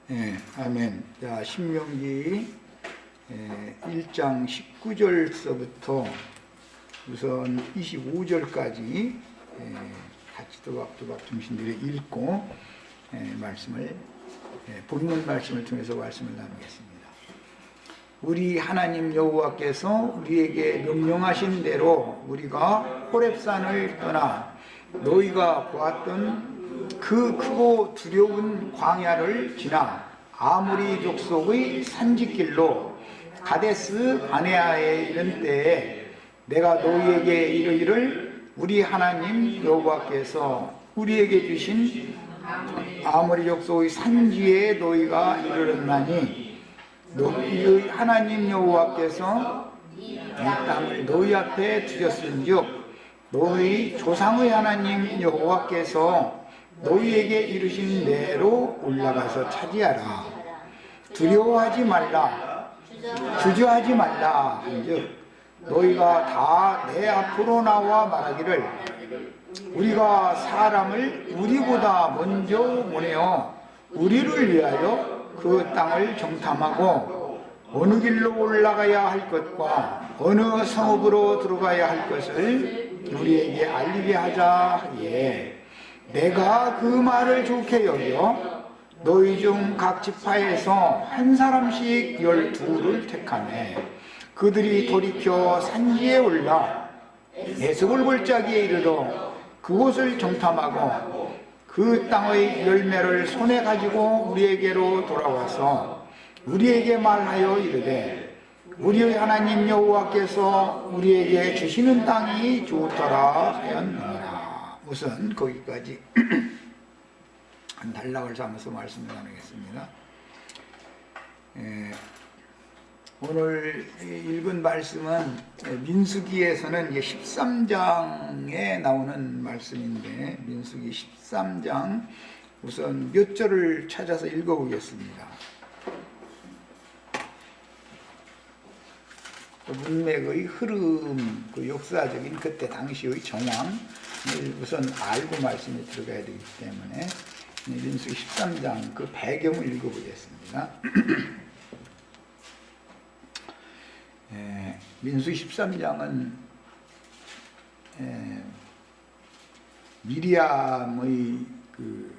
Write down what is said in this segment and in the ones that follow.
아멘. 자, 신명기 1장 19절서부터 우선 25절까지 같이 또박또박 중심들이 읽고 말씀을 본문 말씀을 통해서 말씀을 나누겠습니다. 우리 하나님 여호와께서 우리에게 명령하신 대로 우리가 호렙산을 떠나 너희가 보았던 그 크고 두려운 광야를 지나 아모리 족속의 산지길로 가데스 바네아에 이른 때에 내가 너희에게 이르기를 우리 하나님 여호와께서 우리에게 주신 아모리 족속의 산지에 너희가 이르렀나니 너희의 하나님 여호와께서 이 땅을 너희 앞에 두셨은즉 너희 조상의 하나님 여호와께서 너희에게 이르신 대로 올라가서 차지하라. 두려워하지 말라, 주저하지 말라 한즉 너희가 다 내 앞으로 나와 말하기를 우리가 사람을 우리보다 먼저 보내어 우리를 위하여 그 땅을 정탐하고 어느 길로 올라가야 할 것과 어느 성읍으로 들어가야 할 것을 우리에게 알리게 하자 하기에 내가 그 말을 좋게 여겨 너희 중 각 지파에서 한 사람씩 12를 택하매 그들이 돌이켜 산지에 올라 에스골 골짜기에 이르러 그곳을 정탐하고 그 땅의 열매를 손에 가지고 우리에게로 돌아와서 우리에게 말하여 이르되 우리의 하나님 여호와께서 우리에게 주시는 땅이 좋더라 하였느니라. 우선 거기까지 한 단락을 삼아서 말씀을 나누겠습니다. 오늘 읽은 말씀은 민수기에서는 13장에 나오는 말씀인데 민수기 13장 우선 몇 절을 찾아서 읽어보겠습니다. 문맥의 흐름, 그 역사적인 그때 당시의 정황을 우선 알고 말씀에 들어가야 되기 때문에 민수기 13장 그 배경을 읽어보겠습니다. 민수기 13장은 미리암의 그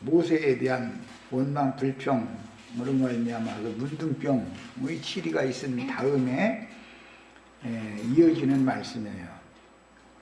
모세에 대한 원망 불평으로 말미암아 그 문둥병의 치리가 있은 다음에 이어지는 말씀이에요.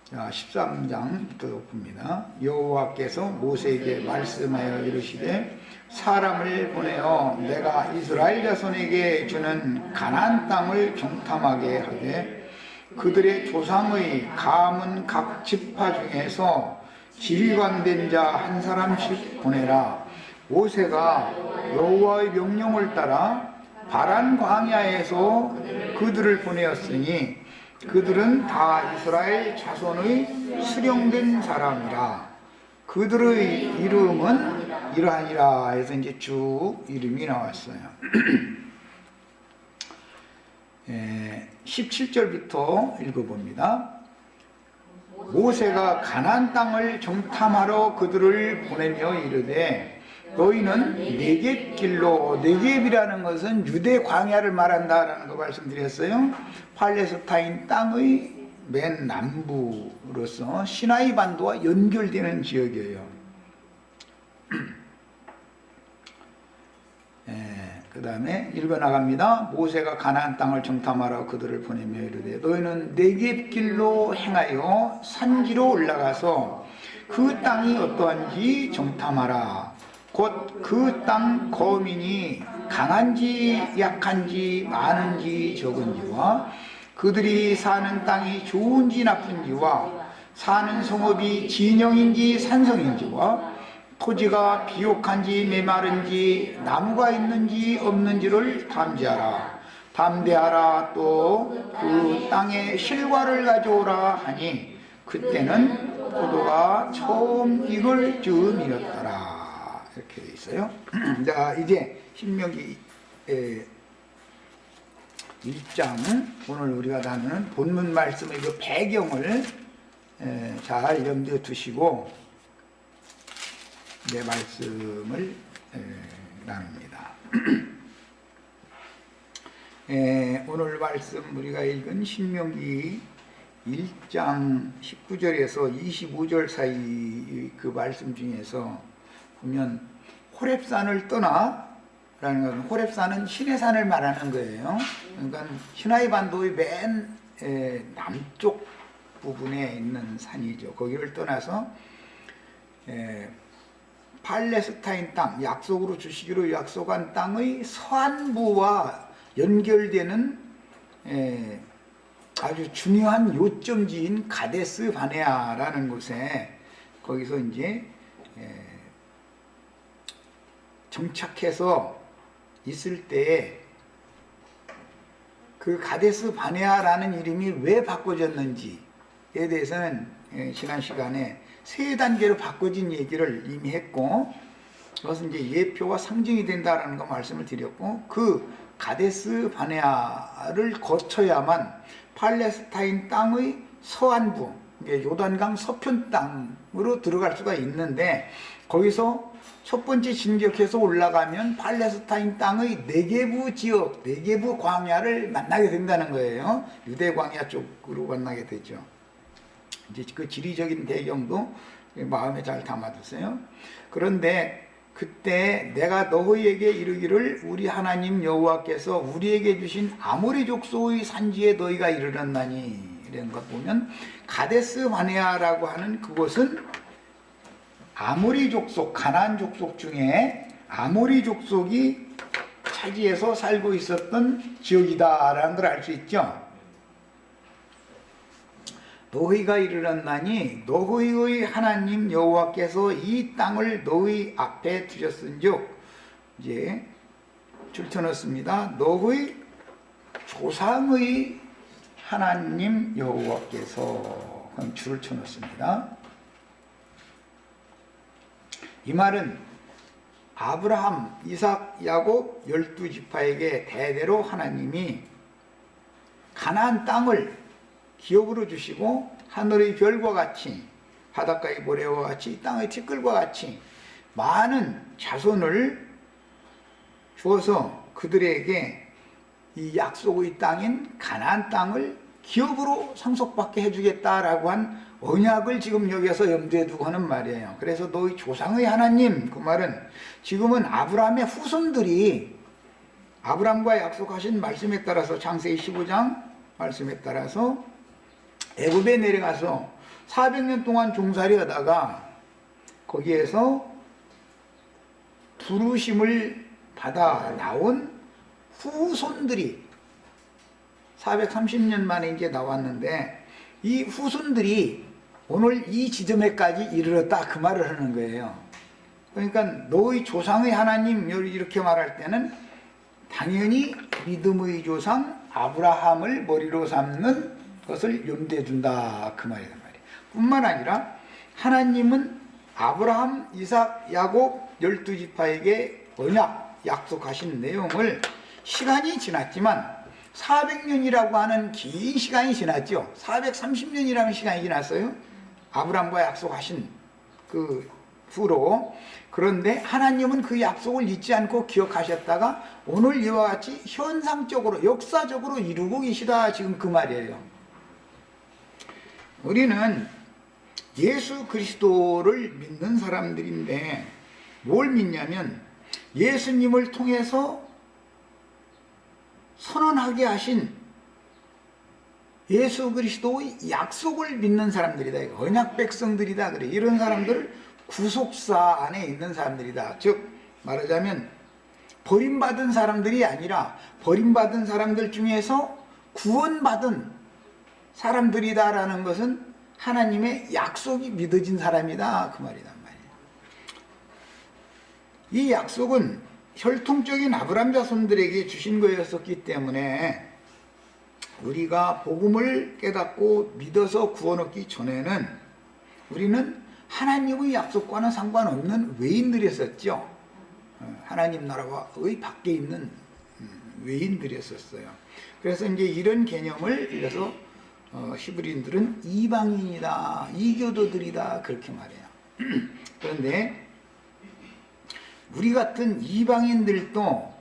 자, 13장부터 봅니다. 여호와께서 모세에게 말씀하여 이르시되 사람을 보내어 내가 이스라엘 자손에게 주는 가나안 땅을 정탐하게 하되 그들의 조상의 가문 각 지파 중에서 지휘관된 자 한 사람씩 보내라. 모세가 여호와의 명령을 따라 바란 광야에서 그들을 보내었으니 그들은 다 이스라엘 자손의 수령된 사람이라. 그들의 이름은 이러하니라 해서 이제 쭉 이름이 나왔어요. 17절부터 읽어봅니다. 모세가 가나안 땅을 정탐하러 그들을 보내며 이르되 너희는 네겝 길로, 네겝이라는 것은 유대 광야를 말한다라는 거 말씀드렸어요. 팔레스타인 땅의 맨 남부로서 시나이 반도와 연결되는 지역이에요. 그 다음에 읽어나갑니다. 모세가 가나안 땅을 정탐하러 그들을 보내며 이르되 너희는 네겝 길로 행하여 산지로 올라가서 그 땅이 어떠한지 정탐하라. 곧 그 땅 거민이 강한지 약한지 많은지 적은지와 그들이 사는 땅이 좋은지 나쁜지와 사는 성읍이 진영인지 산성인지와 토지가 비옥한지 메마른지 나무가 있는지 없는지를 탐지하라. 담대하라. 또 그 땅에 실과를 가져오라 하니 그때는 포도가 처음 익을 즈음이었더라. 이렇게 되어 있어요. 자, 이제 신명기 1장 오늘 우리가 나누는 본문 말씀의 그 배경을 잘 염두에 두시고 내 말씀을 나눕니다. 오늘 말씀 우리가 읽은 신명기 1장 19절에서 25절 사이 그 말씀 중에서 보면 호렙산을 떠나 라는 것은 호렙산은 시내산을 말하는 거예요. 그러니까 시나이 반도의 맨 남쪽 부분에 있는 산이죠. 거기를 떠나서 팔레스타인 땅, 약속으로 주시기로 약속한 땅의 서안부와 연결되는 아주 중요한 요점지인 가데스 바네아라는 곳에 거기서 이제 정착해서 있을 때에 그 가데스 바네아라는 이름이 왜 바꿔졌는지에 대해서는 지난 시간에 세 단계로 바꿔진 얘기를 이미 했고, 그것은 이제 예표와 상징이 된다라는 거 말씀을 드렸고, 그 가데스 바네아를 거쳐야만 팔레스타인 땅의 서안부, 요단강 서편 땅으로 들어갈 수가 있는데, 거기서 첫 번째 진격해서 올라가면 팔레스타인 땅의 네게부 지역, 네게부 광야를 만나게 된다는 거예요. 유대 광야 쪽으로 만나게 되죠. 이제 그 지리적인 배경도 마음에 잘 담아두세요. 그런데 그때 내가 너희에게 이르기를 우리 하나님 여호와께서 우리에게 주신 아모리 족속의 산지에 너희가 이르렀나니, 이런 것 보면 가데스 바네아라고 하는 그곳은 아모리 족속, 가나안 족속 중에 아모리 족속이 차지해서 살고 있었던 지역이다라는 걸 알 수 있죠. 너희가 이르렀나니 너희의 하나님 여호와께서 이 땅을 너희 앞에 두셨은즉, 이제 줄쳐넣습니다. 너희 조상의 하나님 여호와께서, 줄을 쳐넣습니다. 이 말은 아브라함, 이삭, 야곱 12지파에게 대대로 하나님이 가나안 땅을 기업으로 주시고 하늘의 별과 같이 바닷가의 모래와 같이 땅의 티끌과 같이 많은 자손을 주어서 그들에게 이 약속의 땅인 가나안 땅을 기업으로 상속받게 해주겠다라고 한 언약을 지금 여기서 염두에 두고 하는 말이에요. 그래서 너희 조상의 하나님, 그 말은 지금은 아브라함의 후손들이 아브라함과 약속하신 말씀에 따라서 창세기 15장 말씀에 따라서 애굽에 내려가서 400년 동안 종살이 하다가 거기에서 부르심을 받아 나온 후손들이 430년 만에 이제 나왔는데, 이 후손들이 오늘 이 지점에까지 이르렀다, 그 말을 하는 거예요. 그러니까 너희 조상의 하나님 이렇게 말할 때는 당연히 믿음의 조상 아브라함을 머리로 삼는 것을 염두에 둔다, 그 말이란 말이에요. 뿐만 아니라 하나님은 아브라함, 이삭, 야곱 12지파에게 언약, 약속하신 내용을 시간이 지났지만 400년이라고 하는 긴 시간이 지났죠. 430년이라는 시간이 지났어요. 아브라함과 약속하신 그 후로. 그런데 하나님은 그 약속을 잊지 않고 기억하셨다가 오늘 이와 같이 현상적으로, 역사적으로 이루고 계시다, 지금 그 말이에요. 우리는 예수 그리스도를 믿는 사람들인데 뭘 믿냐면 예수님을 통해서 선언하게 하신 예수 그리스도의 약속을 믿는 사람들이다. 언약 백성들이다. 그래. 이런 사람들을 구속사 안에 있는 사람들이다. 즉 말하자면 버림받은 사람들이 아니라 버림받은 사람들 중에서 구원받은 사람들이다라는 것은 하나님의 약속이 믿어진 사람이다, 그 말이란 말이에요. 이 약속은 혈통적인 아브라함 자손들에게 주신 거였었기 때문에 우리가 복음을 깨닫고 믿어서 구원 얻기 전에는 우리는 하나님의 약속과는 상관없는 외인들이었었죠. 하나님 나라의 밖에 있는 외인들이었었어요. 그래서 이제 이런 개념을 이래서 히브리인들은 이방인이다, 이교도들이다, 그렇게 말해요. 그런데 우리 같은 이방인들도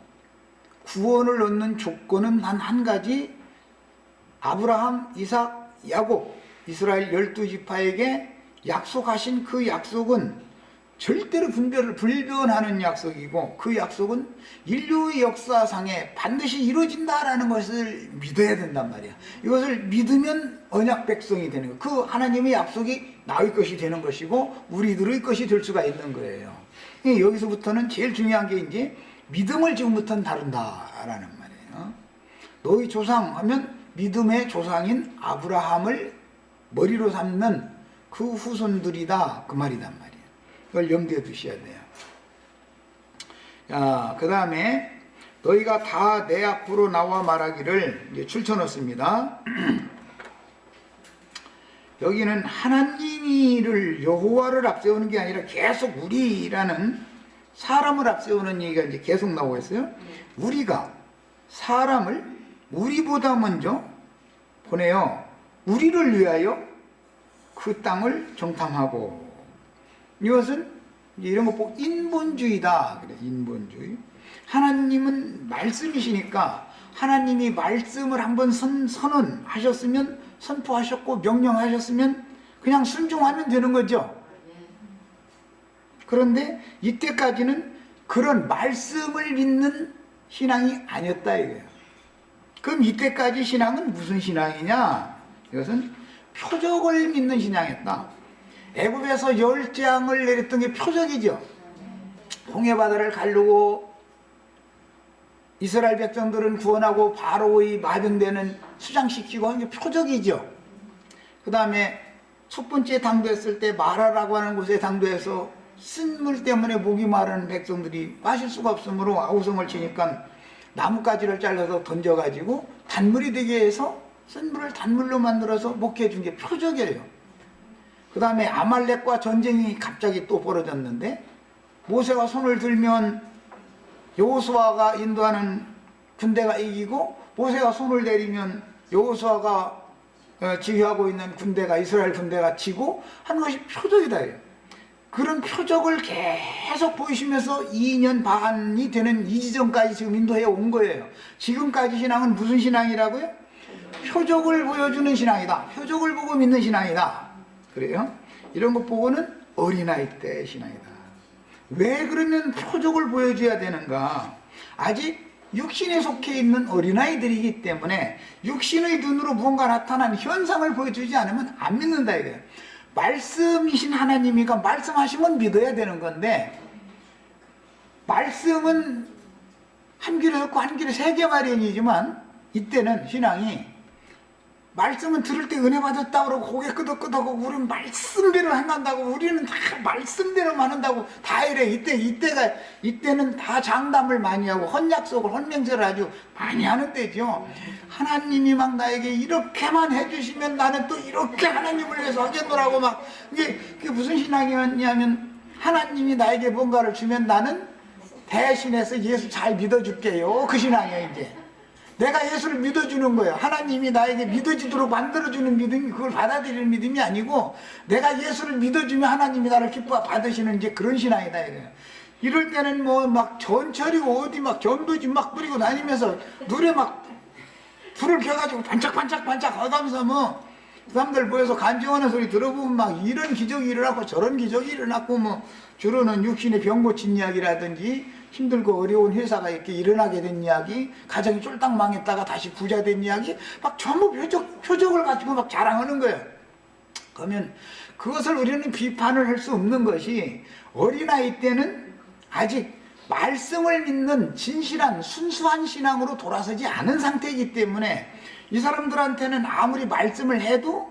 구원을 얻는 조건은 단 한 가지, 아브라함, 이삭, 야곱, 이스라엘 12지파에게 약속하신 그 약속은 절대로 불변하는 약속이고, 그 약속은 인류의 역사상에 반드시 이루어진다라는 것을 믿어야 된단 말이야. 이것을 믿으면 언약 백성이 되는 거예요. 그 하나님의 약속이 나의 것이 되는 것이고 우리들의 것이 될 수가 있는 거예요. 여기서부터는 제일 중요한 게 이제 믿음을 지금부터는 다룬다라는 말이에요. 너희 조상 하면 믿음의 조상인 아브라함을 머리로 삼는 그 후손들이다, 그 말이단 말이에요. 그걸 염두에 두셔야 돼요. 자, 그 다음에 너희가 다 내 앞으로 나와 말하기를, 이제 출처넣습니다. 여기는 하나님이를, 여호와를 앞세우는 게 아니라 계속 우리라는 사람을 앞세우는 얘기가 이제 계속 나오고 있어요. 우리가 사람을 우리보다 먼저 보내요. 우리를 위하여 그 땅을 정탐하고. 이것은 이런 거 보고 인본주의다. 그래, 인본주의. 하나님은 말씀이시니까 하나님이 말씀을 한번 선언하셨으면, 선포하셨고 명령하셨으면 그냥 순종하면 되는 거죠. 그런데 이때까지는 그런 말씀을 믿는 신앙이 아니었다 이거예요. 그럼 이때까지 신앙은 무슨 신앙이냐? 이것은 표적을 믿는 신앙이었다. 애굽에서 10장을 내렸던 게 표적이죠. 홍해바다를 가르고 이스라엘 백성들은 구원하고 바로의 마병되는 수장시키고 하는 게 표적이죠. 그 다음에 첫 번째 당도했을 때 마라라고 하는 곳에 당도해서 쓴물 때문에 목이 마른 백성들이 마실 수가 없으므로 아우성을 치니까 나뭇가지를 잘라서 던져가지고 단물이 되게 해서 쓴물을 단물로 만들어서 먹게 해준 게 표적이에요. 그 다음에 아말렉과 전쟁이 갑자기 또 벌어졌는데 모세가 손을 들면 여호수아가 인도하는 군대가 이기고, 모세가 손을 내리면 여호수아가 지휘하고 있는 군대가, 이스라엘 군대가 지고 하는 것이 표적이다. 그런 표적을 계속 보이시면서 2년 반이 되는 이 지점까지 지금 인도해 온 거예요. 지금까지 신앙은 무슨 신앙이라고요? 표적을 보여주는 신앙이다. 표적을 보고 믿는 신앙이다. 그래요? 이런 것 보고는 어린아이 때의 신앙이다. 왜 그러면 표적을 보여줘야 되는가? 아직 육신에 속해 있는 어린아이들이기 때문에 육신의 눈으로 무언가 나타난 현상을 보여주지 않으면 안 믿는다 이거예요. 말씀이신 하나님이가 말씀하시면 믿어야 되는 건데, 말씀은 한 귀로 듣고 한 귀로 새겨 마련이지만 이때는 신앙이 말씀은 들을 때 은혜 받았다 그러고 고개 끄덕끄덕하고 우리는 말씀대로 행한다고, 우리는 다 말씀대로만 한다고 다 이래. 이때는 다 장담을 많이 하고 헌약속을, 헌맹세를 아주 많이 하는 때죠. 하나님이 막 나에게 이렇게만 해주시면 나는 또 이렇게 하나님을 위해서 하겠노라고 막. 그게 무슨 신앙이었냐면, 하나님이 나에게 뭔가를 주면 나는 대신해서 예수 잘 믿어줄게요. 그 신앙이에요. 이제 내가 예수를 믿어주는 거예요. 하나님이 나에게 믿어지도록 만들어주는 믿음이, 그걸 받아들이는 믿음이 아니고, 내가 예수를 믿어주면 하나님이 나를 기뻐 받으시는 이제 그런 신앙이다 이거예요. 이럴 때는 뭐 막 전철이고 어디 막 전도지 막 뿌리고 다니면서 눈에 막 불을 켜가지고 반짝반짝반짝 하면서 뭐 사람들 모여서 간증하는 소리 들어보면 막 이런 기적이 일어났고 저런 기적이 일어났고, 뭐 주로는 육신의 병 고친 이야기라든지 힘들고 어려운 회사가 이렇게 일어나게 된 이야기, 가정이 쫄딱 망했다가 다시 부자 된 이야기, 막 전부 표적을 가지고 막 자랑하는 거예요. 그러면 그것을 우리는 비판을 할 수 없는 것이, 어린아이 때는 아직 말씀을 믿는 진실한 순수한 신앙으로 돌아서지 않은 상태이기 때문에 이 사람들한테는 아무리 말씀을 해도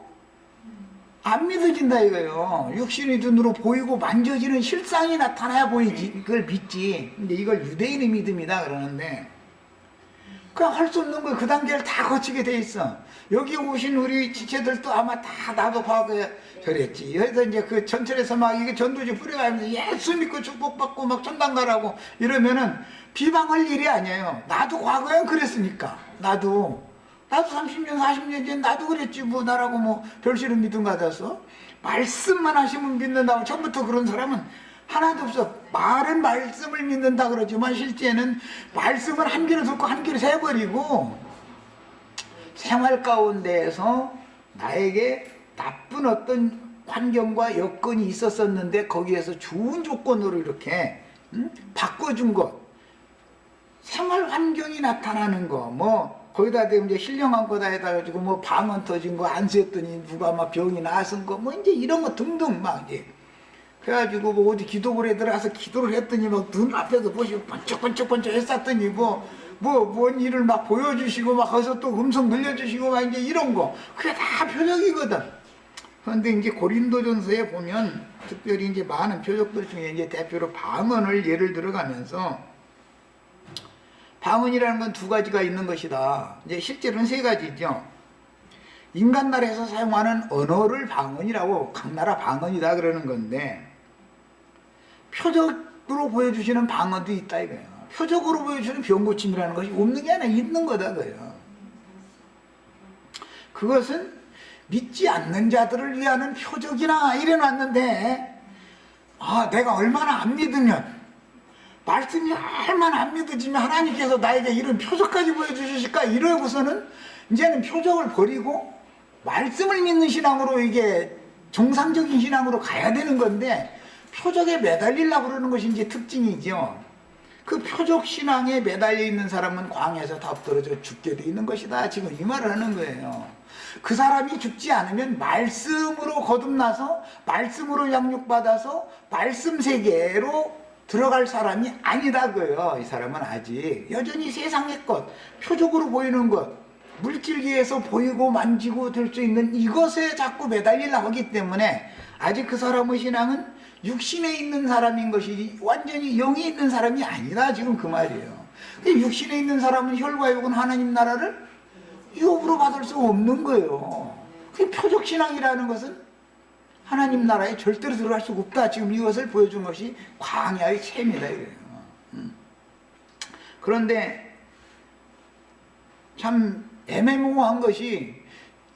안 믿어진다 이거예요. 육신의 눈으로 보이고 만져지는 실상이 나타나야 보이지, 그걸 믿지. 근데 이걸 유대인의 믿음이다 그러는데, 그냥 할 수 없는 거예요. 그 단계를 다 거치게 돼 있어. 여기 오신 우리 지체들도 아마 다 나도 과거에 저랬지. 그래서 이제 그 전철에서 막 이게 전도지 뿌려가면서 예수 믿고 축복받고 막 천당 가라고 이러면은 비방할 일이 아니에요. 나도 과거엔 그랬으니까. 나도 30년 40년 전 나도 그랬지 뭐. 나라고 뭐 별실은 믿음 가졌어. 말씀만 하시면 믿는다고 처음부터 그런 사람은 하나도 없어. 말은 말씀을 믿는다 그러지만 실제는 말씀을 한 귀로 듣고 한 귀로 새버리고 생활 가운데에서 나에게 나쁜 어떤 환경과 여건이 있었었는데 거기에서 좋은 조건으로 이렇게 바꿔준 것, 생활 환경이 나타나는 거, 뭐 거기다 대고 이제 신령한 거다 해가지고 뭐 방언 터진 거 안 쓰였더니 누가 막 병이 나선 거 뭐 이제 이런 거 등등 막 이제 그래가지고 뭐 어디 기도불에 들어가서 기도를 했더니 막 눈 앞에서 보시고 번쩍번쩍 했었더니 뭔 일을 막 보여주시고 막 거기서 또 음성 늘려주시고 막 이제 이런 거 그게 다 표적이거든. 그런데 이제 고린도전서에 보면 특별히 이제 많은 표적들 중에 이제 대표로 방언을 예를 들어가면서 방언이라는 건 두 가지가 있는 것이다. 이제 실제로는 세 가지죠. 인간 나라에서 사용하는 언어를 방언이라고 각 나라 방언이다 그러는 건데 표적으로 보여주시는 방언도 있다 이거예요. 표적으로 보여주는 병고침이라는 것이 없는 게 아니라 있는 거다 그래요. 그것은 믿지 않는 자들을 위하는 표적이나 이래놨는데 내가 얼마나 안 믿으면 말씀이 얼마나 안 믿어지면 하나님께서 나에게 이런 표적까지 보여주실까 이러고서는 이제는 표적을 버리고 말씀을 믿는 신앙으로 이게 정상적인 신앙으로 가야 되는 건데 표적에 매달리려고 그러는 것이 이제 특징이죠. 그 표적 신앙에 매달려 있는 사람은 광야에서 다 엎드러져 죽게 돼 있는 것이다. 지금 이 말을 하는 거예요. 그 사람이 죽지 않으면 말씀으로 거듭나서 말씀으로 양육받아서 말씀 세계로 들어갈 사람이 아니다 그요. 이 사람은 아직 여전히 세상의 것, 표적으로 보이는 것, 물질계에서 보이고 만지고 될 수 있는 이것에 자꾸 매달리려고 하기 때문에 아직 그 사람의 신앙은 육신에 있는 사람인 것이지 완전히 영에 있는 사람이 아니다 지금 그 말이에요. 육신에 있는 사람은 혈과 육은 하나님 나라를 유업으로 받을 수 없는 거예요. 그 표적신앙이라는 것은 하나님 나라에 절대로 들어갈 수가 없다. 지금 이것을 보여준 것이 광야의 셈이다 이거예요. 그런데 참 애매모호한 것이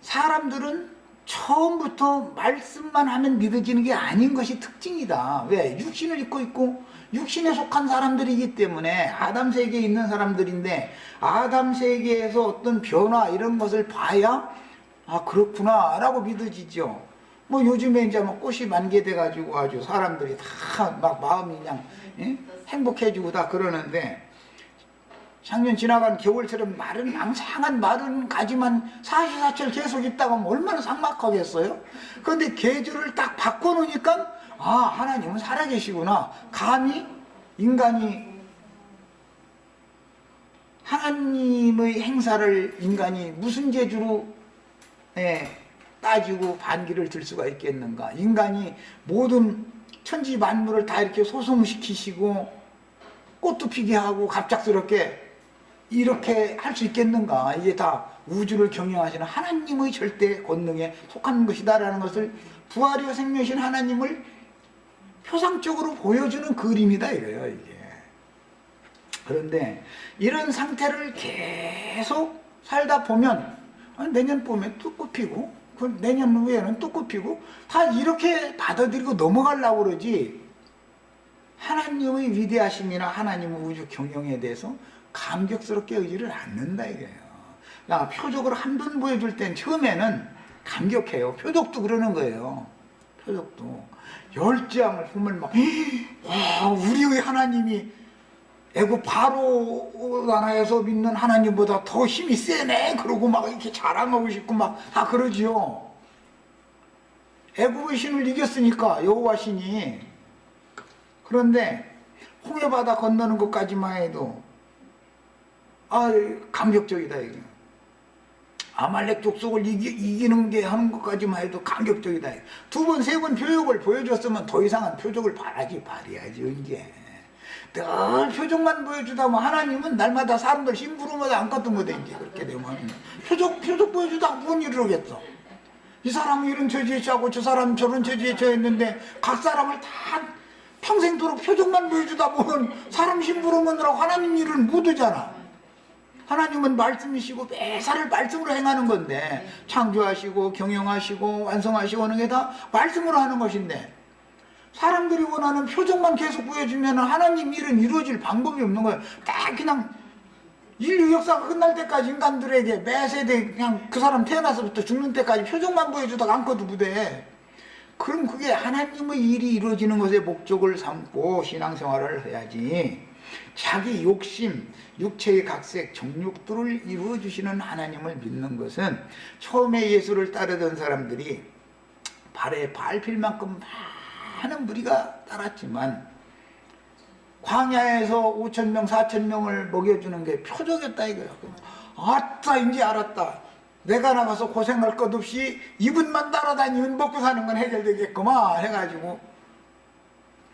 사람들은 처음부터 말씀만 하면 믿어지는 게 아닌 것이 특징이다. 왜? 육신을 입고 있고 육신에 속한 사람들이기 때문에 아담 세계에 있는 사람들인데 아담 세계에서 어떤 변화 이런 것을 봐야 그렇구나 라고 믿어지죠. 뭐 요즘에 이제 막 꽃이 만개돼 가지고 아주 사람들이 다 막 마음이 그냥 행복해지고 다 그러는데 작년 지나간 겨울처럼 마른 앙상한 마른 가지만 사시사철 계속 있다가 하면 얼마나 삭막하겠어요? 그런데 계절을 딱 바꿔놓으니까 하나님은 살아계시구나. 감히 인간이 하나님의 행사를 인간이 무슨 재주로 따지고 반기를 들 수가 있겠는가. 인간이 모든 천지 만물을 다 이렇게 소송시키시고 꽃도 피게 하고 갑작스럽게 이렇게 할 수 있겠는가. 이게 다 우주를 경영하시는 하나님의 절대 권능에 속한 것이다라는 것을 부활이요 생명이신 하나님을 표상적으로 보여주는 그림이다 이거예요 이게. 그런데 이런 상태를 계속 살다 보면 내년 봄에 또 꽃 피고 내년 후에는 또 꽃 피고 다 이렇게 받아들이고 넘어가려고 그러지 하나님의 위대하심이나 하나님의 우주 경영에 대해서 감격스럽게 여기지를 않는다 이거예요. 표적으로 한 번 보여줄 땐 처음에는 감격해요. 표적도 그러는 거예요. 표적도 열장을 보면 막 우리의 하나님이 애국 바로 나라에서 믿는 하나님보다 더 힘이 세네 그러고 막 이렇게 자랑하고 싶고 막 다 그러지요. 애국의 신을 이겼으니까 여호와 신이. 그런데 홍해바다 건너는 것까지만 해도 감격적이다 이게. 아말렉 족속을 이기는 게 하는 것까지만 해도 감격적이다. 두 번, 세 번 표적을 보여줬으면 더 이상한 표적을 발휘하죠 이게. 늘 표적만 보여주다 뭐 하나님은 날마다 사람들 심부름마다 안 갔던 거다 이제. 그렇게 되면 표적 보여주다 무슨 일을 하겠어. 이 사람은 이런 처지에 처하고 저 사람은 저런 처지에 처했는데 각 사람을 다 평생도록 표적만 보여주다 보면 사람 심부름하느라고 하나님 일을 못 하잖아. 하나님은 말씀이시고 매사를 말씀으로 행하는 건데 창조하시고 경영하시고 완성하시고 하는 게 다 말씀으로 하는 것인데 사람들이 원하는 표정만 계속 보여주면 하나님 일은 이루어질 방법이 없는 거예요. 딱 그냥 인류 역사가 끝날 때까지 인간들에게 매 세대 그냥 그 사람 태어나서부터 죽는 때까지 표정만 보여주다가 안고도 부대. 그럼 그게 하나님의 일이 이루어지는 것에 목적을 삼고 신앙생활을 해야지. 자기 욕심, 육체의 각색, 정욕들을 이루어주시는 하나님을 믿는 것은 처음에 예수를 따르던 사람들이 발에 밟힐 만큼 많은 무리가 따랐지만 광야에서 5,000명, 4,000명을 먹여주는 게 표적이었다 이거야. 아따 이제 알았다. 내가 나가서 고생할 것 없이 이분만 따라다니면 먹고 사는 건 해결되겠구만 해가지고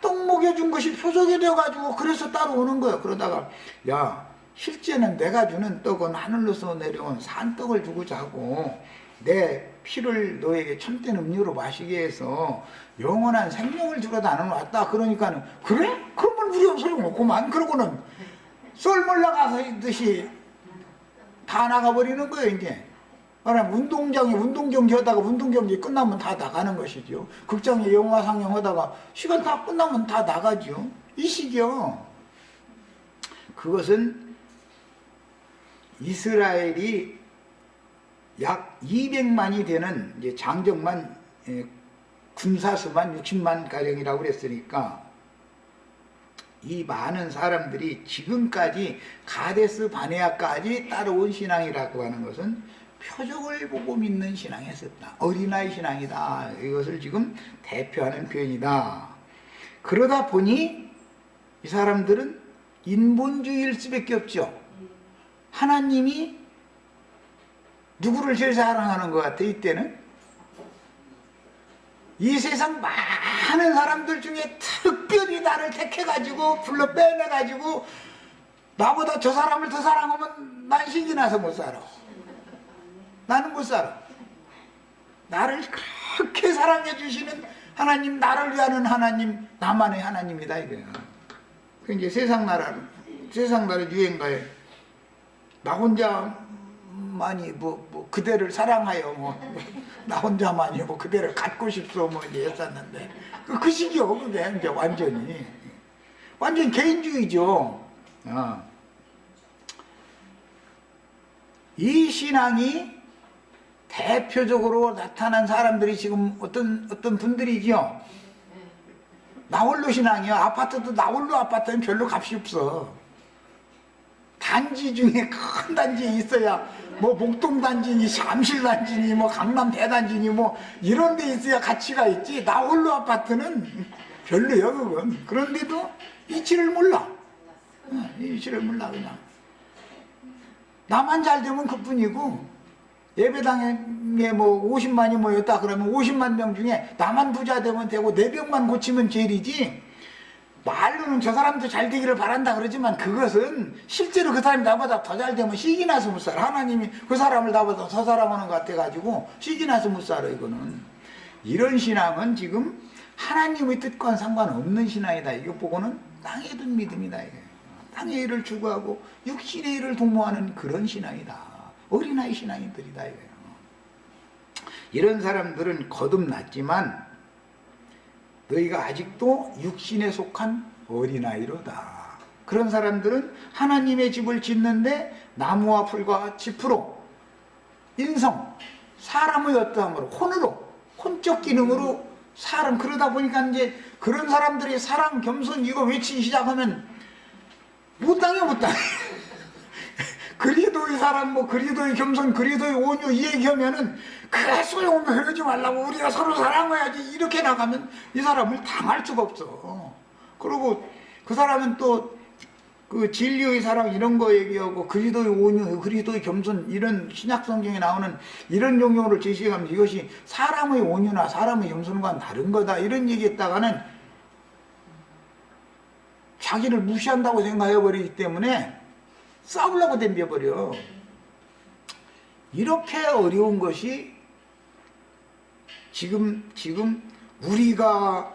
떡 먹여준 것이 표적이 되어가지고 그래서 따라오는 거예요. 그러다가 야 실제는 내가 주는 떡은 하늘로서 내려온 산떡을 주고 자고 내 피를 너에게 참된 음료로 마시게 해서 영원한 생명을 주러 나는 왔다. 그러니까는 그래? 그러면 우리가 소용없구만. 그러고는 썰물 나가듯이 다 나가버리는 거예요. 이제 운동장에 운동경기 하다가 운동경기 끝나면 다 나가는 것이죠. 극장에 영화 상영하다가 시간 다 끝나면 다 나가죠. 이 시기요. 그것은 이스라엘이 약 200만이 되는 이제 장정만 군사수만 60만 가량이라고 그랬으니까 이 많은 사람들이 지금까지 가데스 바네아까지 따라온 신앙이라고 하는 것은 표적을 보고 믿는 신앙이었다. 어린아이 신앙이다. 이것을 지금 대표하는 표현이다. 그러다 보니 이 사람들은 인본주의일 수밖에 없죠. 하나님이 누구를 제일 사랑하는 것 같아 이때는? 이 세상 많은 사람들 중에 특별히 나를 택해가지고 불러 빼내가지고 나보다 저 사람을 더 사랑하면 난 신이 나서 못 살아. 나는 못 살아. 나를 그렇게 사랑해 주시는 하나님, 나를 위하는 하나님, 나만의 하나님이다 이거야. 그 이제 세상 나라 유행가에 나 혼자만이 뭐 그대를 사랑하여 나 혼자만이 그대를 갖고 싶소 이제 했었는데 그 시기요. 그게 이제 완전 개인주의죠. 이 신앙이 대표적으로 나타난 사람들이 지금 어떤 분들이죠. 나홀로 신앙이요. 아파트도 나홀로 아파트는 별로 값이 없어. 단지 중에 큰 단지에 있어야 목동 단지니 잠실 단지니 강남 대단지니 이런 데 있어야 가치가 있지. 나홀로 아파트는 별로야 그건. 그런데도 이치를 몰라. 이치를 몰라 그냥. 나만 잘 되면 그뿐이고 예배당에 50만이 모였다 그러면 50만 명 중에 나만 부자 되면 되고 내 병만 고치면 제일이지. 말로는 저 사람도 잘 되기를 바란다 그러지만 그것은 실제로 그 사람이 나보다 더 잘 되면 시기 나서 못 살아. 하나님이 그 사람을 나보다 더 사랑하는 것 같아가지고 시기 나서 못 살아. 이거는 이런 신앙은 지금 하나님의 뜻과는 상관없는 신앙이다. 이거 보고는 땅에 둔 믿음이다. 이게. 땅의 일을 추구하고 육신의 일을 도모하는 그런 신앙이다. 어린아이 신앙인들이다. 이거예요. 이런 사람들은 거듭났지만 너희가 아직도 육신에 속한 어린아이로다. 그런 사람들은 하나님의 집을 짓는데 나무와 풀과 짚으로 인성, 사람의 어떠함으로 혼적 기능으로 사람 그러다 보니까 이제 그런 사람들이 사랑, 겸손 이거 외치기 시작하면 못 당해. 그리도의 사랑, 그리도의 겸손, 그리도의 온유 이 얘기하면은 그래 소용없는 그러지 말라고 우리가 서로 사랑해야지 이렇게 나가면 이 사람을 당할 수가 없어. 그리고 그 사람은 또 그 진리의 사랑 이런 거 얘기하고 그리도의 온유, 그리도의 겸손 이런 신약 성경에 나오는 이런 용어를 제시하면 이것이 사람의 온유나 사람의 겸손과는 다른 거다 이런 얘기했다가는 자기를 무시한다고 생각해버리기 때문에 싸우려고 덤벼버려. 이렇게 어려운 것이 지금 우리보다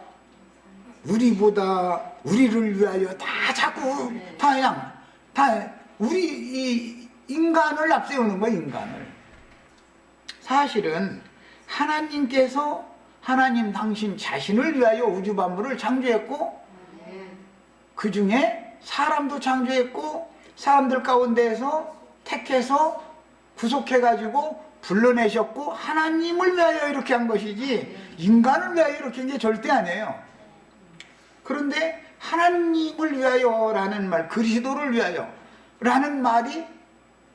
우리를 위하여 자꾸 우리 이 인간을 앞세우는 거야. 인간을. 사실은 하나님께서 하나님 당신 자신을 위하여 우주 만물을 창조했고 그 중에 사람도 창조했고 사람들 가운데에서 택해서 구속해가지고 불러내셨고 하나님을 위하여 이렇게 한 것이지 인간을 위하여 이렇게 한 게 절대 아니에요. 그런데 하나님을 위하여라는 말, 그리스도를 위하여라는 말이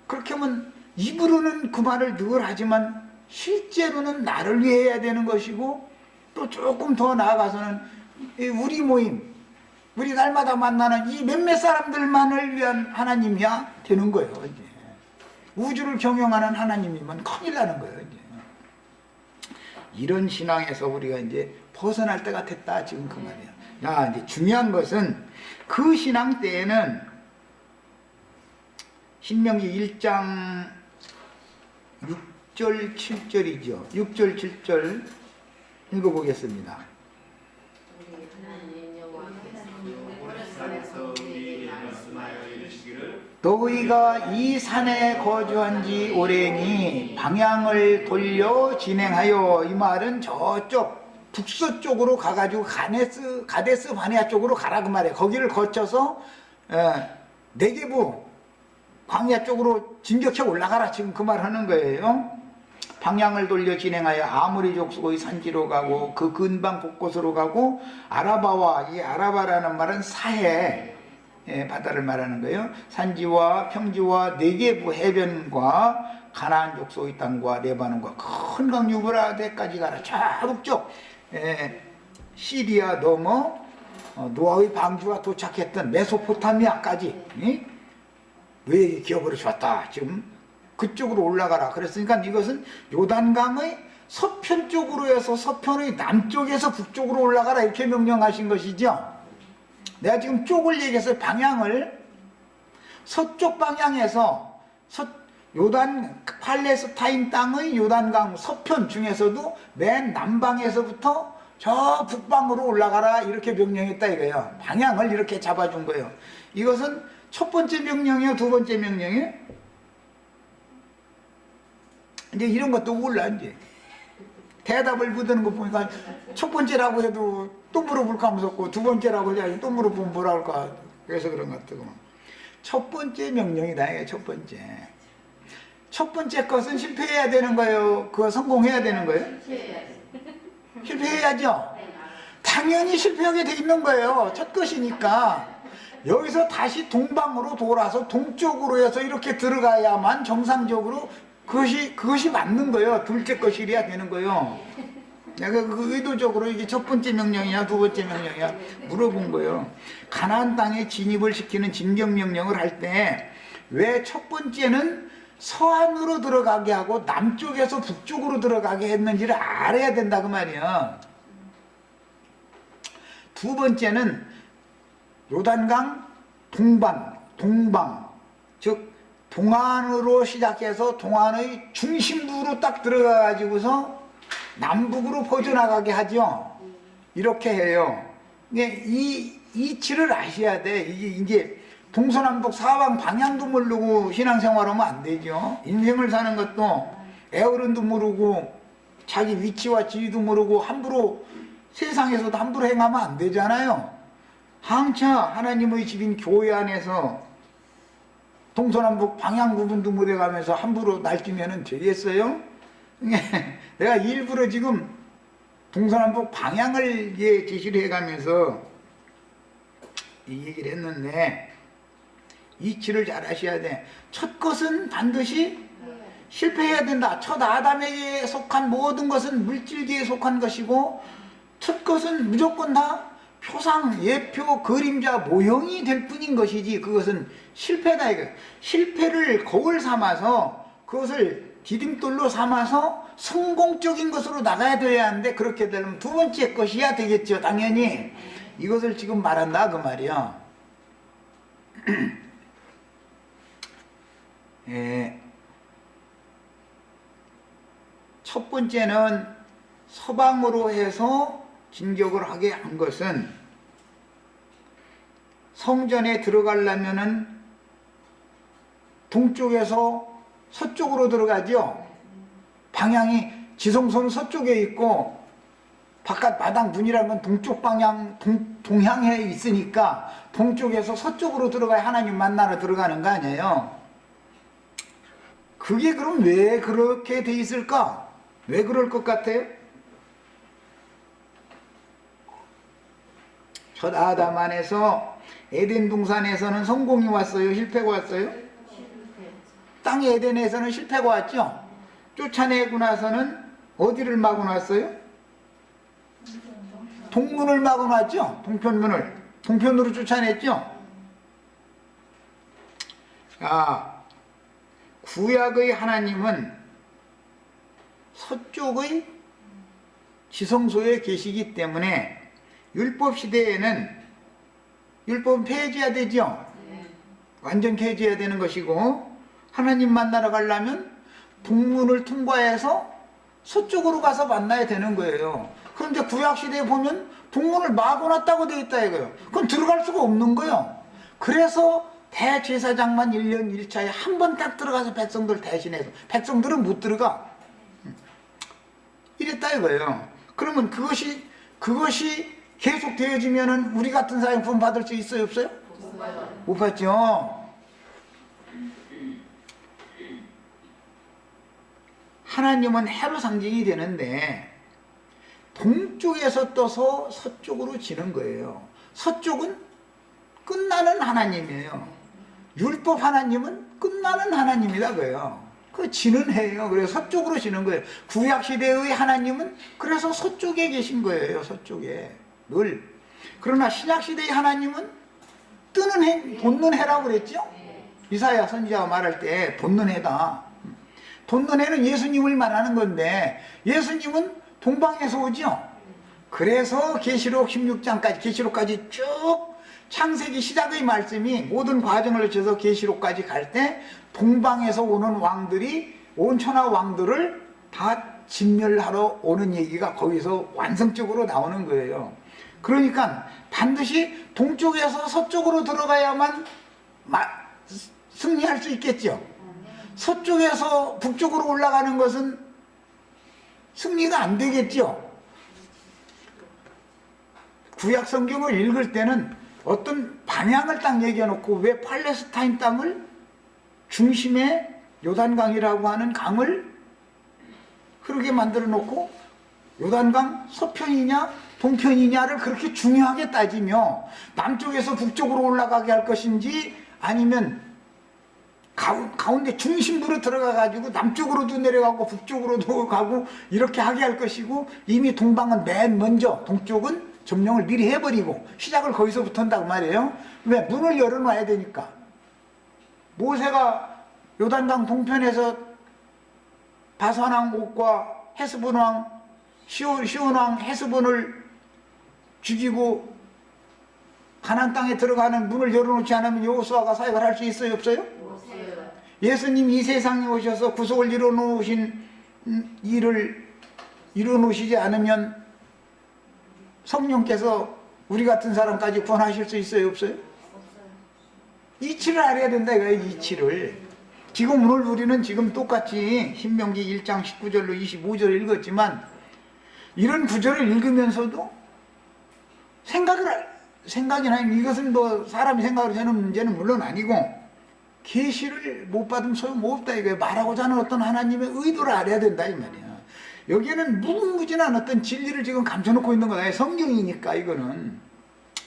그렇게 하면 입으로는 그 말을 늘 하지만 실제로는 나를 위해 해야 되는 것이고 또 조금 더 나아가서는 우리 모임, 우리 날마다 만나는 이 몇몇 사람들만을 위한 하나님이야 되는 거예요. 이제. 우주를 경영하는 하나님이면 큰일 나는 거예요. 이제. 이런 신앙에서 우리가 이제 벗어날 때가 됐다 지금 그 말이에요. 야, 이제 중요한 것은 그 신앙 때에는 신명기 1장 6절 7절이죠. 6절 7절 읽어보겠습니다. 너희가 이 산에 거주한 지 오래니 방향을 돌려 진행하여, 이 말은 저쪽 북서쪽으로 가가지고 가데스 바네아 쪽으로 가라 그 말이에요. 거기를 거쳐서 네게부 광야 쪽으로 진격해 올라가라 지금 그 말 하는 거예요. 방향을 돌려 진행하여 아모리 족속의 산지로 가고 그 근방 곳곳으로 가고 아라바와, 이 아라바라는 말은 사해 바다를 말하는 거예요. 산지와 평지와 네게부 해변과 가나안 족속의 땅과 레바논과 큰 강 유브라데까지 가라. 저 북쪽 시리아 넘어 노아의 방주가 도착했던 메소포타미아까지 왜 기업으로 줬다. 지금 그쪽으로 올라가라. 그랬으니까 이것은 요단강의 서편 쪽으로 해서 서편의 남쪽에서 북쪽으로 올라가라 이렇게 명령하신 것이죠. 내가 지금 쪽을 얘기해서 방향을 서쪽 방향에서 요단 팔레스타인 땅의 요단강 서편 중에서도 맨 남방에서부터 저 북방으로 올라가라 이렇게 명령했다 이거예요. 방향을 이렇게 잡아준 거예요. 이것은 첫 번째 명령이에요, 두 번째 명령이에요? 이제 이런 것도 몰라. 이제 대답을 묻는 거 보니까 첫 번째라고 해도 또 물어볼까 무섭고 두 번째라고 해야지 또 물어보면 뭐라 할까. 그래서 그런 것 같고 첫 번째 명령이다 이게 첫 번째. 첫 번째 것은 실패해야 되는 거예요, 그거 성공해야 되는 거예요? 실패해야죠. 당연히 실패하게 돼 있는 거예요. 첫 것이니까. 여기서 다시 동방으로 돌아서 동쪽으로 해서 이렇게 들어가야만 정상적으로 그것이 맞는 거예요. 둘째 것이래야 되는 거예요. 내가 그 의도적으로 이게 첫 번째 명령이야 두 번째 명령이야 물어본 거예요. 가나안 땅에 진입을 시키는 진격 명령을 할 때 왜 첫 번째는 서안으로 들어가게 하고 남쪽에서 북쪽으로 들어가게 했는지를 알아야 된다 그 말이야. 두 번째는 요단강 동방, 즉 동안으로 시작해서 동안의 중심부로 딱 들어가가지고서 남북으로 퍼져나가게 하죠. 이렇게 해요. 이 이치를 아셔야 돼. 이게 이제 동서남북 사방 방향도 모르고 신앙생활하면 안 되죠. 인생을 사는 것도 에어른도 모르고 자기 위치와 지위도 모르고 함부로 세상에서도 함부로 행하면 안 되잖아요. 항차 하나님의 집인 교회 안에서 동서남북 방향 구분도 못해가면서 함부로 날뛰면 되겠어요? 내가 일부러 지금 동서남북 방향을 제시를 해가면서 이 얘기를 했는데 이치를 잘 아셔야 돼. 첫 것은 반드시 실패해야 된다. 첫 아담에게 속한 모든 것은 물질계에 속한 것이고 첫 것은 무조건 다 표상, 예표, 그림자, 모형이 될 뿐인 것이지 그것은 실패다 이거. 실패를 거울 삼아서 그것을 디딤돌로 삼아서 성공적인 것으로 나가야 돼야 하는데 그렇게 되면 두 번째 것이야 되겠죠. 당연히 이것을 지금 말한다 그 말이야. 첫 번째는 서방으로 해서 진격을 하게 한 것은 성전에 들어가려면은 동쪽에서 서쪽으로 들어가죠. 방향이 지성소는 서쪽에 있고 바깥 마당 문이라는 건 동쪽 방향, 동향에 있으니까 동쪽에서 서쪽으로 들어가야 하나님 만나러 들어가는 거 아니에요? 그게 그럼 왜 그렇게 돼 있을까? 왜 그럴 것 같아요? 첫 아담 안에서 에덴 동산에서는 성공이 왔어요? 실패가 왔어요? 땅 에덴에서는 실패가 왔죠? 쫓아내고 나서는 어디를 마구 놨어요? 동문을 마구 놨죠? 동편문을. 동편으로 쫓아냈죠? 구약의 하나님은 서쪽의 지성소에 계시기 때문에 율법 시대에는 율법은 폐지해야 되죠? 완전 폐지해야 되는 것이고, 하나님 만나러 가려면 동문을 통과해서 서쪽으로 가서 만나야 되는 거예요. 그런데 구약시대에 보면 동문을 막아놨다고 되어 있다 이거예요. 그럼 들어갈 수가 없는 거예요. 그래서 대제사장만 1년 1차에 한 번 딱 들어가서 백성들 대신해서, 백성들은 못 들어가. 이랬다 이거예요. 그러면 그것이 계속 되어지면은 우리 같은 사람 구원 받을 수 있어요, 없어요? 못 받죠. 하나님은 해로 상징이 되는데 동쪽에서 떠서 서쪽으로 지는 거예요. 서쪽은 끝나는 하나님이에요. 율법 하나님은 끝나는 하나님이다 그래요. 그 지는 해예요. 그래서 서쪽으로 지는 거예요. 구약시대의 하나님은 그래서 서쪽에 계신 거예요. 서쪽에 늘. 그러나 신약시대의 하나님은 뜨는 해, 돋는 해라고 그랬죠? 이사야 선지자가 말할 때 돋는 해다. 돋는 해는 예수님을 말하는 건데 예수님은 동방에서 오죠. 그래서 계시록 16장까지 계시록까지 쭉 창세기 시작의 말씀이 모든 과정을 거쳐서 계시록까지 갈 때 동방에서 오는 왕들이 온 천하 왕들을 다 진멸하러 오는 얘기가 거기서 완성적으로 나오는 거예요. 그러니까 반드시 동쪽에서 서쪽으로 들어가야만 승리할 수 있겠죠. 서쪽에서 북쪽으로 올라가는 것은 승리가 안 되겠죠. 구약 성경을 읽을 때는 어떤 방향을 딱 얘기해 놓고 왜 팔레스타인 땅을 중심에 요단강이라고 하는 강을 흐르게 만들어 놓고 요단강 서편이냐 동편이냐를 그렇게 중요하게 따지며 남쪽에서 북쪽으로 올라가게 할 것인지 아니면 가운데 중심부로 들어가 가지고 남쪽으로도 내려가고 북쪽으로도 가고 이렇게 하게 할 것이고, 이미 동방은 맨 먼저 동쪽은 점령을 미리 해버리고 시작을 거기서부터 한다고 말이에요. 왜? 문을 열어놔야 되니까. 모세가 요단강 동편에서 바산왕 옥과 헤스본 왕 시온 왕 헤스본을 죽이고 가나안 땅에 들어가는 문을 열어놓지 않으면 여호수아가 사역을 할 수 있어요, 없어요? 예수님 이 세상에 오셔서 구속을 이뤄놓으신 일을 이뤄놓으시지 않으면 성령께서 우리 같은 사람까지 구원하실 수 있어요, 없어요? 이치를 알아야 된다 이거예요. 이치를. 지금 오늘 우리는 지금 똑같이 신명기 1장 19절로 25절을 읽었지만 이런 구절을 읽으면서도 생각이나 이것은 뭐 사람이 생각으로 되는 문제는 물론 아니고 계시를 못 받으면 소용없다 이거예요. 말하고자 하는 어떤 하나님의 의도를 알아야 된다 이 말이야. 여기에는 무궁무진한 어떤 진리를 지금 감춰놓고 있는 거다. 성경이니까 이거는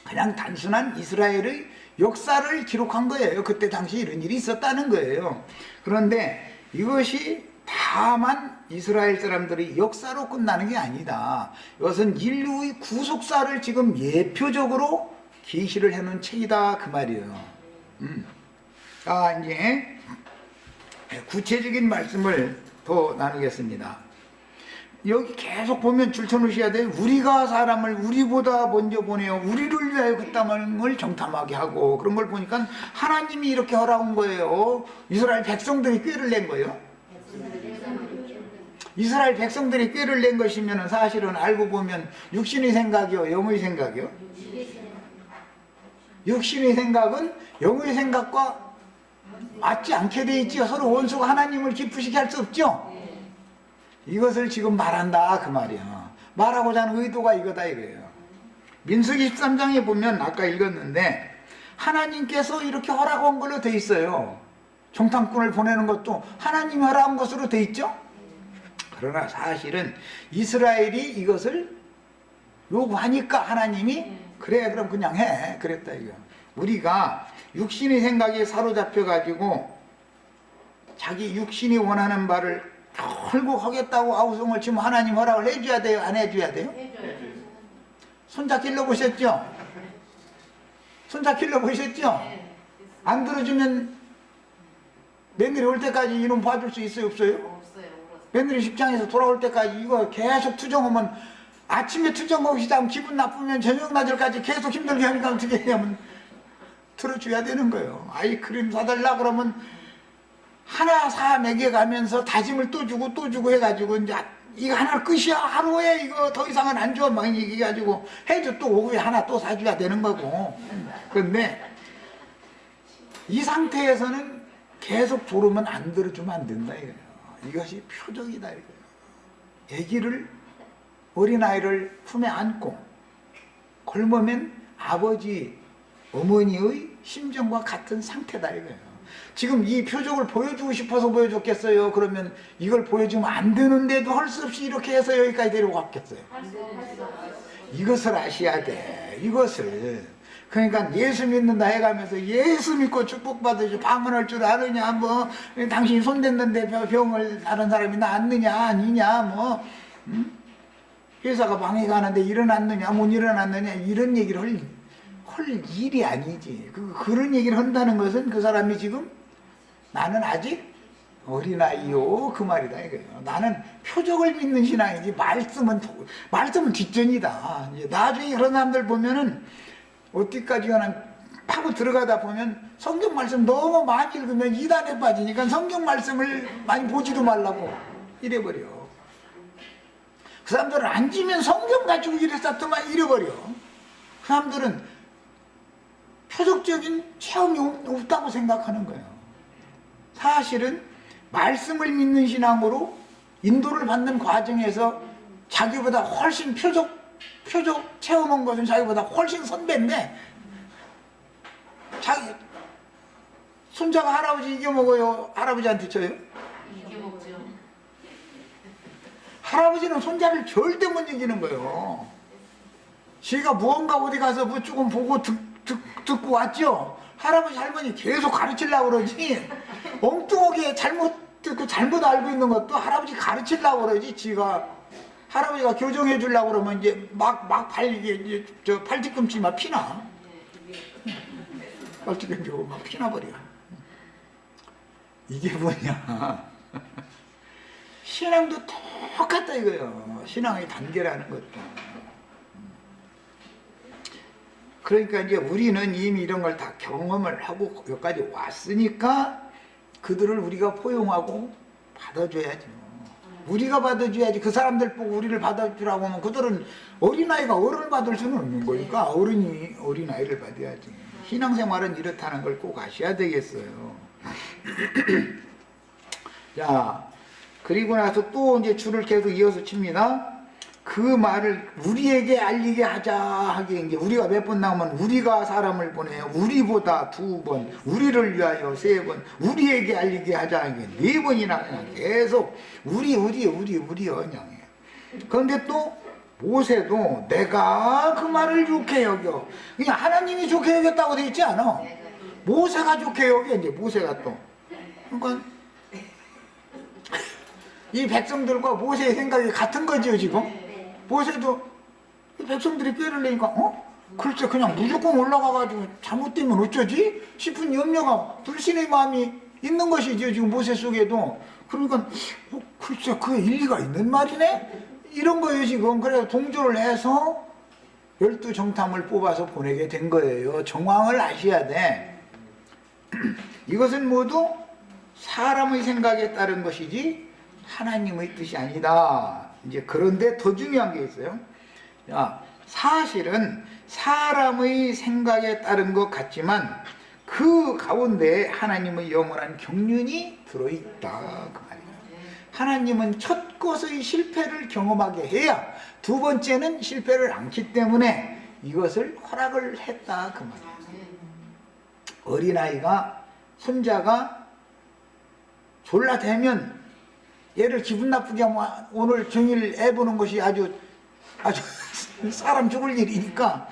그냥 단순한 이스라엘의 역사를 기록한 거예요. 그때 당시 이런 일이 있었다는 거예요. 그런데 이것이 다만 이스라엘 사람들의 역사로 끝나는 게 아니다. 이것은 인류의 구속사를 지금 예표적으로 계시를 해놓은 책이다 그 말이에요. 이제 구체적인 말씀을 더 나누겠습니다. 여기 계속 보면 줄쳐놓으셔야 돼요. 우리가 사람을 우리보다 먼저 보내어 우리를 위하여 그 땅을 정탐하게 하고, 그런 걸 보니까 하나님이 이렇게 허락한 거예요. 이스라엘 백성들이 꾀를 낸 거예요. 이스라엘 백성들이 꾀를 낸 것이면 사실은 알고 보면 육신의 생각이요, 영의 생각이요? 육신의 생각은 영의 생각과 맞지 않게 돼 있지요. 서로 원수가 하나님을 기쁘시게 할 수 없죠. 이것을 지금 말한다 그 말이야. 말하고자 하는 의도가 이거다 이거예요. 민수기 13장에 보면 아까 읽었는데 하나님께서 이렇게 허락한 걸로 돼 있어요. 정탐꾼을 보내는 것도 하나님이 허락한 것으로 돼 있죠. 그러나 사실은 이스라엘이 이것을 요구하니까 하나님이 그래 그럼 그냥 해 그랬다 이거. 우리가 육신의 생각에 사로잡혀 가지고 자기 육신이 원하는 바를 결국 하겠다고 아우성을 치면 하나님 허락을 해줘야 돼요? 안 해줘야 돼요? 손자 길러보셨죠? 손자 길러보셨죠? 안 들어주면 며느리 올 때까지 이놈 봐줄 수 있어요? 없어요? 며느리 직장에서 돌아올 때까지 이거 계속 투정하면 아침에 투정하고 시작하면 기분 나쁘면 저녁 낮을까지 계속 힘들게 하니까 어떻게 하냐면 들어줘야 되는 거예요. 아이 크림 사달라 그러면 하나 사 먹여가면서 다짐을 또 주고 해가지고 이제 이거 하나 끝이야 하루에 이거 더 이상은 안 줘 막 얘기해가지고 해줘 또 오후에 하나 또 사줘야 되는 거고. 그런데 이 상태에서는 계속 조르면 안 들어주면 안 된다 이거예요. 이것이 표적이다 이거예요. 아기를 어린아이를 품에 안고 굶으면 아버지 어머니의 심정과 같은 상태다 이거예요. 지금 이 표적을 보여주고 싶어서 보여줬겠어요? 그러면 이걸 보여주면 안 되는데도 할 수 없이 이렇게 해서 여기까지 데리고 왔겠어요? 이것을 아셔야 돼. 이것을. 그러니까 예수 믿는다 해가면서 예수 믿고 축복받으시 방언할 줄 아느냐 뭐 당신이 손댔는데 병을 다른 사람이 낫느냐 아니냐 뭐 회사가 방해 가는데 일어났느냐 못 일어났느냐 이런 얘기를 할 일이 아니지. 그런 얘기를 한다는 것은 그 사람이 지금 나는 아직 어린아이요 그 말이다 이거예요. 나는 표적을 믿는 신앙이지 말씀은 뒷전이다. 이제 나중에 그런 사람들 보면은 어디까지나 파고 들어가다 보면 성경 말씀 너무 많이 읽으면 이단에 빠지니까 성경 말씀을 많이 보지도 말라고 이래버려. 그 사람들은 앉으면 성경 가지고 이랬었더만 이래버려. 그 사람들은 표적적인 체험이 없다고 생각하는 거예요. 사실은 말씀을 믿는 신앙으로 인도를 받는 과정에서 자기보다 훨씬 표적 체험한 것은 자기보다 훨씬 선배인데 자기 손자가 할아버지 이겨먹어요? 할아버지한테 쳐요? 이겨먹죠. 할아버지는 손자를 절대 못 이기는 거예요. 지가 무언가 어디 가서 뭐 조금 보고 듣고 왔죠? 할아버지 할머니 계속 가르치려고 그러지 엉뚱하게 잘못 듣고 잘못 알고 있는 것도 할아버지 가르치려고 그러지. 지가 할아버지가 교정해 주려고 그러면 이제 막 이제 저 팔뒤꿈치 막 피나. 팔뒤꿈치 막 피나버려. 이게 뭐냐. 신앙도 똑같다 이거예요. 신앙의 단계라는 것도. 그러니까 이제 우리는 이미 이런 걸 다 경험을 하고 여기까지 왔으니까 그들을 우리가 포용하고 받아줘야지. 우리가 받아줘야지. 그 사람들 보고 우리를 받아주라고 하면 그들은 어린아이가 어른을 받을 수는 없는 거니까 어른이 어린아이를 받아야지. 신앙생활은 이렇다는 걸 꼭 아셔야 되겠어요. 자, 그리고 나서 또 이제 줄을 계속 이어서 칩니다. 그 말을 우리에게 알리게 하자 하게 이제 우리가 몇 번 나오면 우리가 사람을 보내요. 우리보다 2번, 우리를 위하여 3번, 우리에게 알리게 하자 하게 4번이나 그냥 계속 우리 그냥. 그런데 또 모세도 내가 그 말을 좋게 여겨. 그냥 하나님이 좋게 여겼다고 돼 있지 않아. 모세가 좋게 여겨 이제 모세가 또. 그러니까 이 백성들과 모세의 생각이 같은 거지요 지금. 모세도 백성들이 꾀를 내니까 글쎄 그냥 무조건 올라가가지고 잘못되면 어쩌지? 싶은 염려가 불신의 마음이 있는 것이죠 지금 모세 속에도. 그러니까 글쎄 그 일리가 있는 말이네? 이런 거예요 지금. 그래서 동조를 해서 12정탐을 뽑아서 보내게 된 거예요. 정황을 아셔야 돼. 이것은 모두 사람의 생각에 따른 것이지 하나님의 뜻이 아니다. 이제 그런데 더 중요한 게 있어요. 사실은 사람의 생각에 따른 것 같지만 그 가운데 하나님의 영원한 경륜이 들어있다 그 말이에요. 하나님은 첫 것의 실패를 경험하게 해야 두 번째는 실패를 않기 때문에 이것을 허락을 했다 그 말이에요. 어린아이가 손자가 졸라대면 얘를 기분 나쁘게 하면 오늘 종일 애 보는 것이 아주 사람 죽을 일이니까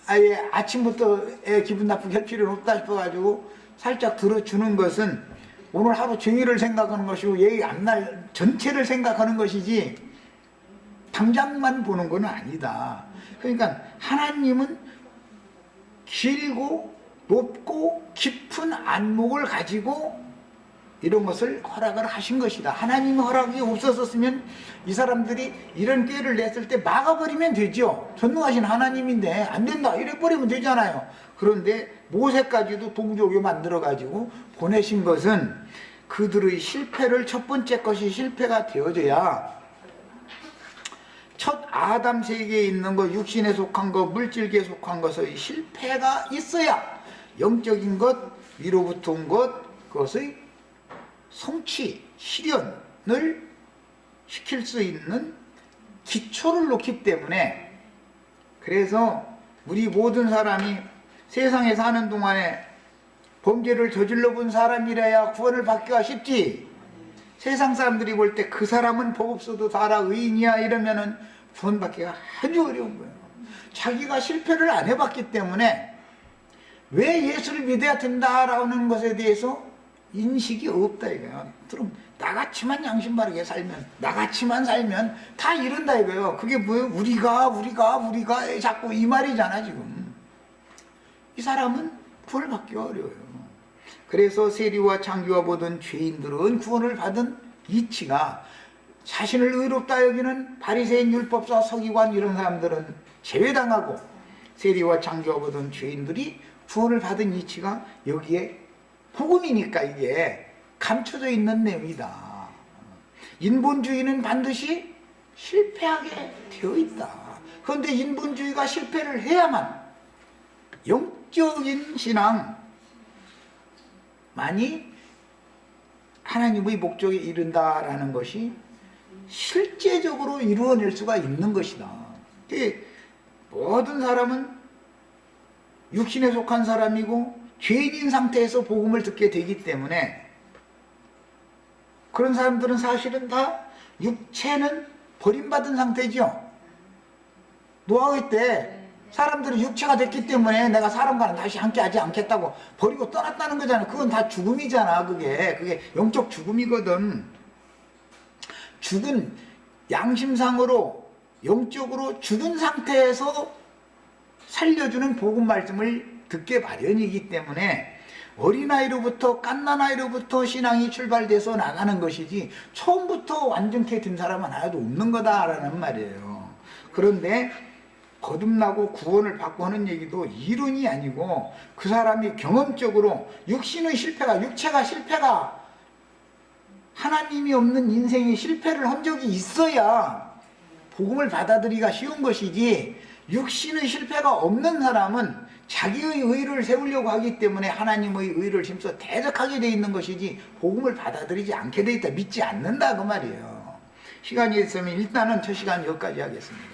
아예 아침부터 애 기분 나쁘게 할 필요는 없다 싶어가지고 살짝 들어주는 것은 오늘 하루 종일을 생각하는 것이고 얘 앞날 전체를 생각하는 것이지 당장만 보는 건 아니다. 그러니까 하나님은 길고 높고 깊은 안목을 가지고 이런 것을 허락을 하신 것이다. 하나님의 허락이 없었으면 이 사람들이 이런 꾀를 냈을 때 막아버리면 되죠. 전능하신 하나님인데 안 된다 이래버리면 되잖아요. 그런데 모세까지도 동족이 만들어가지고 보내신 것은 그들의 실패를 첫 번째 것이 실패가 되어져야 첫 아담 세계에 있는 것, 육신에 속한 것, 물질계에 속한 것의 실패가 있어야 영적인 것, 위로부터 온 것, 그것의 성취, 실현을 시킬 수 있는 기초를 놓기 때문에 그래서 우리 모든 사람이 세상에 사는 동안에 범죄를 저질러 본 사람이라야 구원을 받기가 쉽지 세상 사람들이 볼 때 그 사람은 법 없어도 살아 의인이야 이러면은 구원받기가 아주 어려운 거예요. 자기가 실패를 안 해봤기 때문에 왜 예수를 믿어야 된다라는 것에 대해서 인식이 없다 이거예요. 그럼 나같이만 양심 바르게 살면 나같이만 살면 다 이런다 이거예요. 그게 뭐예요? 우리가 자꾸 이 말이잖아 지금. 이 사람은 구원을 받기가 어려워요. 그래서 세리와 창기와 보던 죄인들은 구원을 받은 이치가 자신을 의롭다 여기는 바리새인 율법사 서기관 이런 사람들은 제외당하고 세리와 창기와 보던 죄인들이 구원을 받은 이치가 여기에 복음이니까 이게 감춰져 있는 내용이다. 인본주의는 반드시 실패하게 되어 있다. 그런데 인본주의가 실패를 해야만 영적인 신앙 많이 하나님의 목적에 이른다라는 것이 실제적으로 이루어낼 수가 있는 것이다. 모든 사람은 육신에 속한 사람이고 죄인인 상태에서 복음을 듣게 되기 때문에 그런 사람들은 사실은 다 육체는 버림받은 상태죠. 노아의 때 사람들이 육체가 됐기 때문에 내가 사람과는 다시 함께하지 않겠다고 버리고 떠났다는 거잖아. 그건 다 죽음이잖아. 그게 영적 죽음이거든. 죽은 양심상으로 영적으로 죽은 상태에서 살려주는 복음 말씀을 듣게 마련이기 때문에 어린아이로부터 갓난아이로부터 신앙이 출발돼서 나가는 것이지 처음부터 완전케 된 사람은 하나도 없는 거다라는 말이에요. 그런데 거듭나고 구원을 받고 하는 얘기도 이론이 아니고 그 사람이 경험적으로 육체가 실패가 하나님이 없는 인생의 실패를 한 적이 있어야 복음을 받아들이기가 쉬운 것이지 육신의 실패가 없는 사람은 자기의 의를 세우려고 하기 때문에 하나님의 의를 힘써 대적하게 돼 있는 것이지 복음을 받아들이지 않게 돼 있다. 믿지 않는다 그 말이에요. 시간이 있으면 일단은 첫 시간 여기까지 하겠습니다.